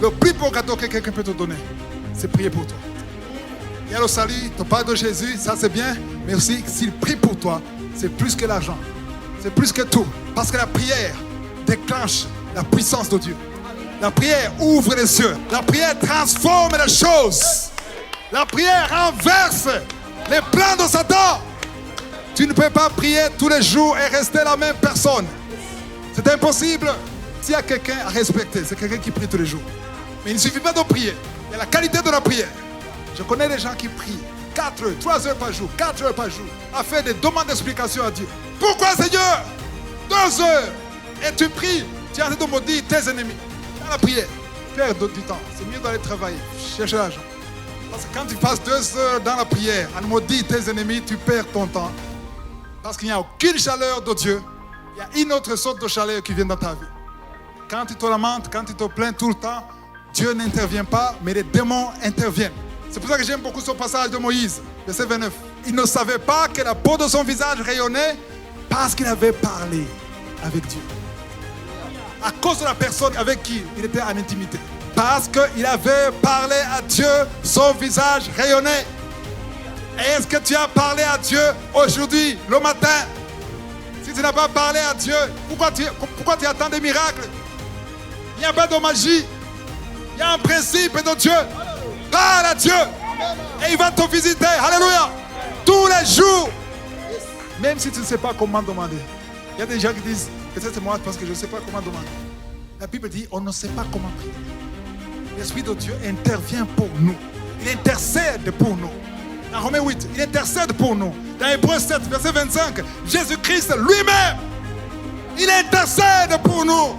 Le plus beau cadeau que quelqu'un peut te donner, c'est prier pour toi. Il y a le salut, te parle de Jésus, ça c'est bien, mais aussi s'il prie pour toi, c'est plus que l'argent, c'est plus que tout. Parce que la prière déclenche la puissance de Dieu. La prière ouvre les yeux. La prière transforme les choses. La prière renverse les plans de Satan. Tu ne peux pas prier tous les jours et rester la même personne. C'est impossible. S'il y a quelqu'un à respecter, c'est quelqu'un qui prie tous les jours. Mais il ne suffit pas de prier. Il y a la qualité de la prière. Je connais des gens qui prient 4 heures, 3 heures par jour, 4 heures par jour, à faire des demandes d'explication à Dieu. Pourquoi, Seigneur? 2 heures. Et tu pries. Tu es en train de maudire tes ennemis. Dans la prière, perds du temps. C'est mieux d'aller travailler, chercher l'argent. Parce que quand tu passes 2 heures dans la prière, à maudire tes ennemis, tu perds ton temps. Parce qu'il n'y a aucune chaleur de Dieu. Il y a une autre sorte de chaleur qui vient dans ta vie. Quand tu te lamentes, quand tu te plains tout le temps, Dieu n'intervient pas, mais les démons interviennent. C'est pour ça que j'aime beaucoup ce passage de Moïse, verset 29. Il ne savait pas que la peau de son visage rayonnait parce qu'il avait parlé avec Dieu. À cause de la personne avec qui il était en intimité. Parce qu'il avait parlé à Dieu, son visage rayonnait. Est-ce que tu as parlé à Dieu aujourd'hui, le matin? Si tu n'as pas parlé à Dieu, pourquoi tu attends des miracles? Il n'y a pas de magie. Il y a un principe de Dieu. Parle à Dieu et il va te visiter. Alléluia. Tous les jours. Même si tu ne sais pas comment demander. Il y a des gens qui disent, peut-être c'est moi parce que je ne sais pas comment demander. La Bible dit, on ne sait pas comment prier. L'Esprit de Dieu intervient pour nous. Il intercède pour nous. Dans Romains 8, il intercède pour nous. Dans Hébreux 7, verset 25, Jésus-Christ lui-même, il intercède pour nous.